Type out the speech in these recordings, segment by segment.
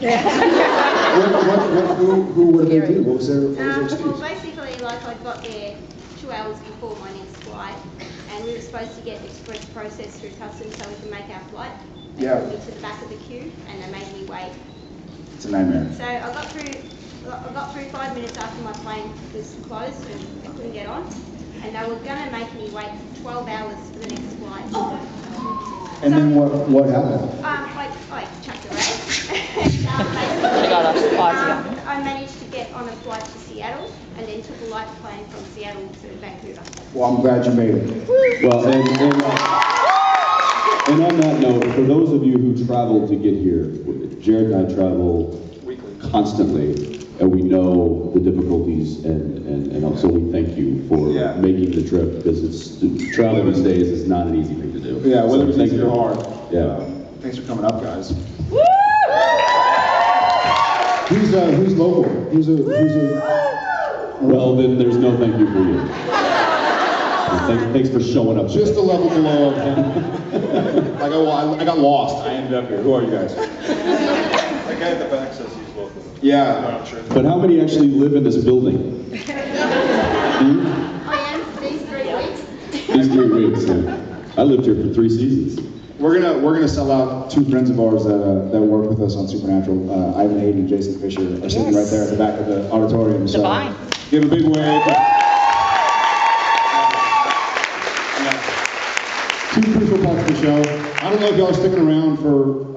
What did they do? What was their Well, excuse? basically, like I got there 2 hours before my next flight, and we were supposed to get express process through customs so we can make our flight. They Yeah. put me to the back of the queue, and they made me wait. It's a nightmare. So I got through 5 minutes after my plane was closed and I couldn't get on, and they were going to make me wait 12 hours for the next flight. And then what happened? I chucked a race. And, They got us pausing. I managed to get on a flight to Seattle and then took a light plane from Seattle to Vancouver. Well, I'm glad you made it. Well, and on that note, for those of you who travel to get here, Jared and I travel constantly, and we know the difficulties, and also we thank you for making the trip, because travel these days is not an easy thing to do. Yeah, whether it's So easy or hard. Yeah. Thanks for coming up, guys. Who's local? Who's a Well, then there's no thank you for you. Thanks for showing up. just a level below him. I got lost. I ended up here. Who are you guys? The guy at the back says he's local. Yeah. I'm not sure. But how many actually live in this building? I am for these 3 weeks. These 3 weeks. Yeah. I lived here for 3 seasons. We're gonna sell out 2 friends of ours that work with us on Supernatural. Ivan Hayden and Jason Fisher are sitting right there at the back of the auditorium. So Divine. give a big wave. Two crucial parts of the show. I don't know if y'all are sticking around I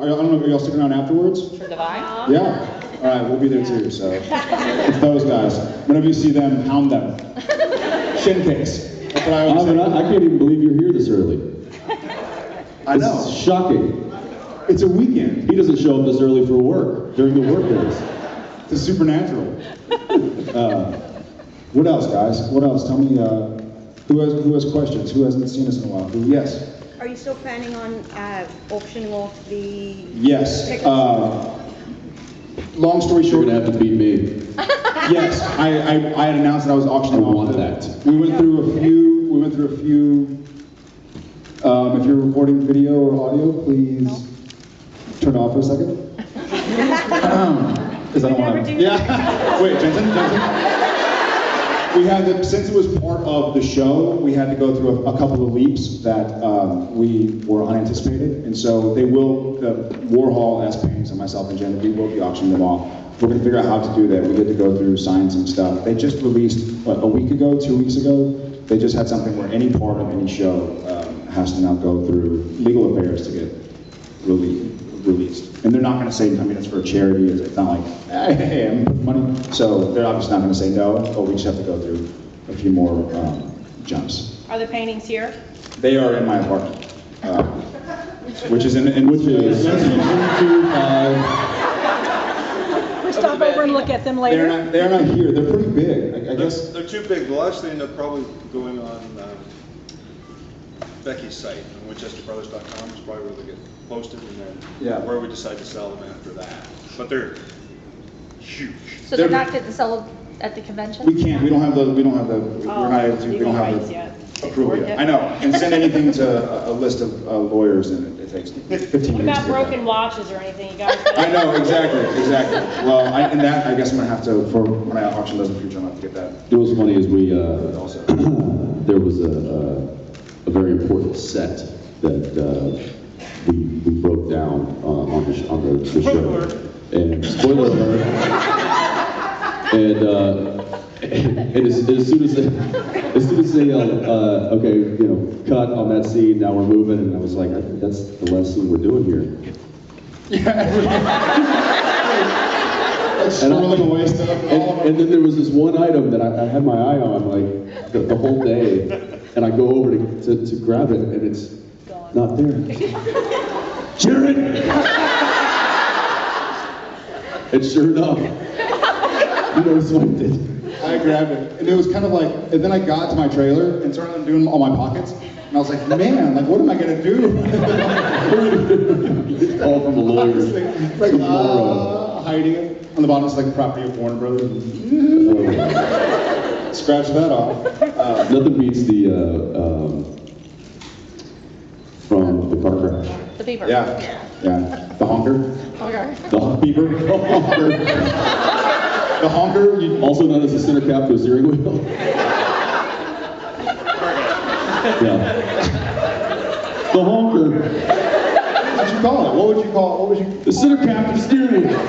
don't know if y'all sticking around afterwards. For Divine? Yeah. All right, we'll be there too. So it's those guys. Whenever you see them, hound them. Shin kicks. That's what I always say. I can't even believe you're here this early. I know. It's shocking. It's a weekend. He doesn't show up this early for work during the work days. The Supernatural. What else, guys? What else? Tell me. Who has questions? Who hasn't seen us in a while? Yes. Are you still planning on auctioning off the Yes. tickets? Long story You're short. gonna have to beat me. Yes, I had announced that I was auctioning I off. want that. We went through a few. If you're recording video or audio, please turn it off for a second. Because I don't want to. Yeah. Wait, Jensen. We had since it was part of the show, we had to go through a couple of leaps that we were unanticipated, and so they will. Warhol, S. Paints, and myself and Jen, we will be auctioning them off. We're going to figure out how to do that. We get to go through signs and stuff. They just released a week ago, 2 weeks ago. They just had something where any part of any show has to now go through legal affairs to get released. And they're not going to say, I mean, it's for a charity. It's not like, hey, I'm putting money. So they're obviously not going to say no, but we just have to go through a few more jumps. Are the paintings here? They are in my apartment, which is in Which is 225. We'll stop over and look at them later. They're not here. They're pretty big. I guess. They're too big. The last thing they're probably going on Becky's site, on WinchesterBrothers.com is probably where they get posted, and then where we decide to sell them after that. But they're huge. So they're not getting sold at the convention? We can't. We don't have the. We're not able to. We don't have the approval yet. I know. And send anything to a list of lawyers, and it takes 15 What minutes. about broken watches or anything? You guys? I know exactly. Well, and that I guess I'm gonna have to for when I auction those in the future. I'm gonna have to get that. It was funny as we Also. there was a very important set that we broke down on the show. And spoiler alert. And as soon as they okay, cut on that scene, now we're moving, and I was like, I think that's the last scene we're doing here. Swirling away stuff. And then there was this one item that I had my eye on like the whole day, and I go over to grab it, and it's not there. Jared! And sure enough, swiped it. I grabbed it, and it was kind of like, and then I got to my trailer and started doing all my pockets, and I was like, man, like, what am I gonna do? All from the lawyers. Like, hiding it. On the bottom, it's like property of Warner Brothers. Scratch that off. Nothing beats the from the car crash. The beaver. Yeah. The honker? Okay. The beeper. The honker. The honker, Also known as the center cap to a steering wheel. Yeah. The honker. what would you call it? What would you call it? What would you... The center cap to the steering wheel.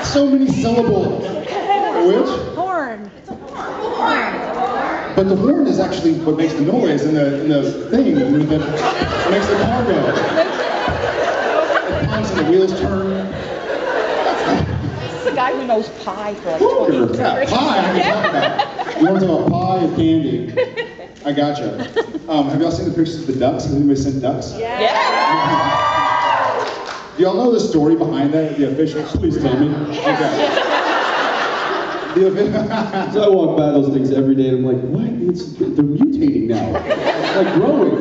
So many syllables. Which? Horn. But the horn is actually what makes the noise in the thing that makes the car go. It pumps and the wheels turn. It's the guy who knows pie for like 20 years. Yeah, pie, I can talk about. You want to talk about pie and candy? I gotcha. Have y'all seen the pictures of the ducks? Has anybody sent ducks? Yeah. Do y'all know the story behind that? The official? Please tell me. Okay. So I walk by those things every day and I'm like, what? They're mutating now. Like growing.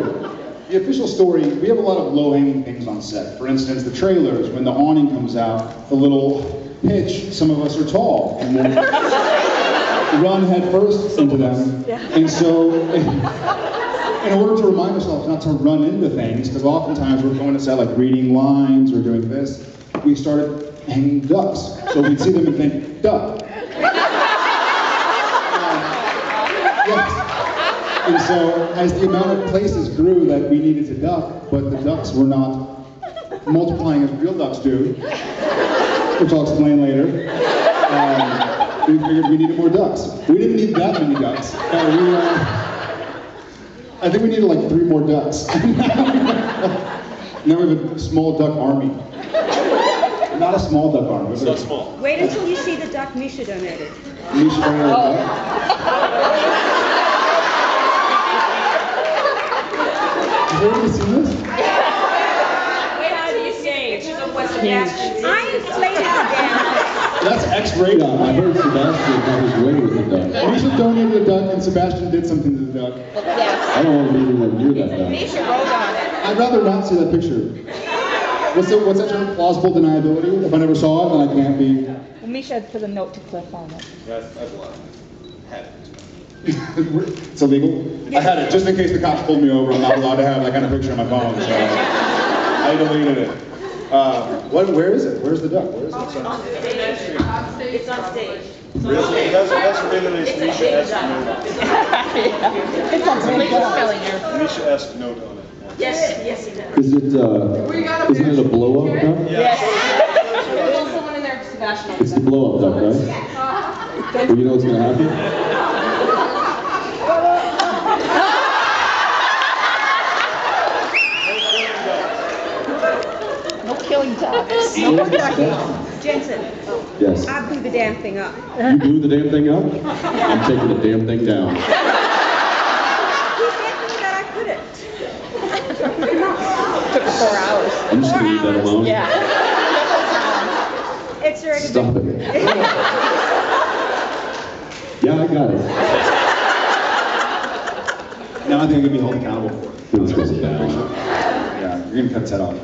The official story, we have a lot of low-hanging things on set. For instance, the trailers, when the awning comes out, the little pitch, some of us are tall, and we'll run head first into them. And so, in order to remind ourselves not to run into things, because oftentimes we're going to set like reading lines or doing this, we started hanging ducks. So we'd see them and think, duck. Yes. And so, as the amount of places grew that we needed to duck, but the ducks were not multiplying as real ducks do, which I'll explain later, we figured we needed more ducks. We didn't need that many ducks. I think we needed like 3 more ducks. Now we have a small duck army. Not a small duck army. It's not small. Wait until you see the duck Misha donated. Misha donated a duck? Have you ever seen this? I inflated the damn That's X-rated. I heard Sebastian got his way with the duck. Misha donated a duck and Sebastian did something to the duck. I don't want to be anywhere near that duck. Misha wrote on it. I'd rather not see that picture. What's that term? Plausible deniability? If I never saw it, then I can't be. Well, Misha had put a note to Cliff on it. That's a lot. Had it. It's illegal? I had it just in case the cops pulled me over. I'm not allowed to have that kind of picture on my phone, so I deleted it. Where is it? Where's the duck? Where is it? It's on stage. Really? That's really nice. Misha-esque note on it. It's on spelling error. Misha-esque note on it. Yes, he does. Isn't it a blow-up duck? Yes. There's also one in there for Sebastian. It's the blow-up duck, right? Well, you know what's going to happen? No killing ducks. No ducking. Jensen, Yes. I blew the damn thing up. You blew the damn thing up? I'm taking the damn thing down. He said that I couldn't. Took 4 hours. I'm just going to leave that alone. Yeah. It's already Stop been... it. Yeah, I got it. Now I think I'm going to be held accountable for it. Let's go sit down. Yeah, you're going to cut his head off.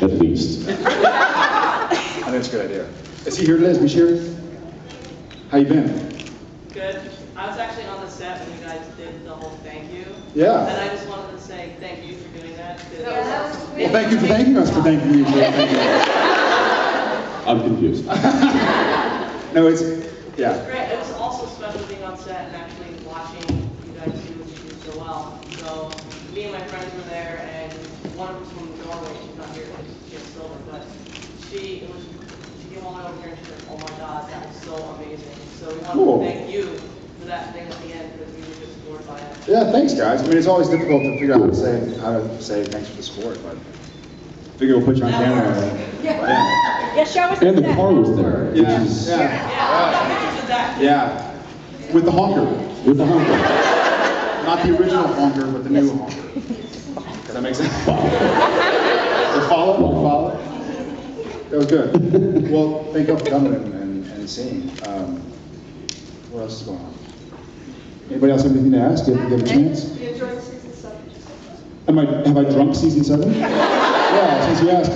At least. I think it's a good idea. Is he here today? Is Misha here? How you been? Good. I was actually on the set when you guys did the whole thank you. Yeah. And I just wanted to say thank you for doing that. Well, thank you for thanking us for thanking you. I'm confused. No, it's, yeah. Great. It was also special being on set and actually watching you guys do what you do so well. So me and my friends were there, and one of them's from Norway. She's not here because she has silver, but she came all the way over here and she said, "Oh my God, that was so amazing." So we wanted Cool. to thank you for that thing at the end because we were just floored by it. Yeah, thanks guys. I mean, it's always difficult to figure out how to say thanks for the support, but I figure we'll put you on camera. Yeah, show us And the set. car was there, which Yeah, is yeah, Pictures of that. yeah. With the honker. with the honker. Not the original honker, but the new honker. Does that make sense? Or follow? Follow? That was good. Well, thank you all for coming and seeing. What else is going on? Anybody else have anything to ask? Give a chance. You enjoyed season 7? Have I drunk season 7? Yeah, since you asked.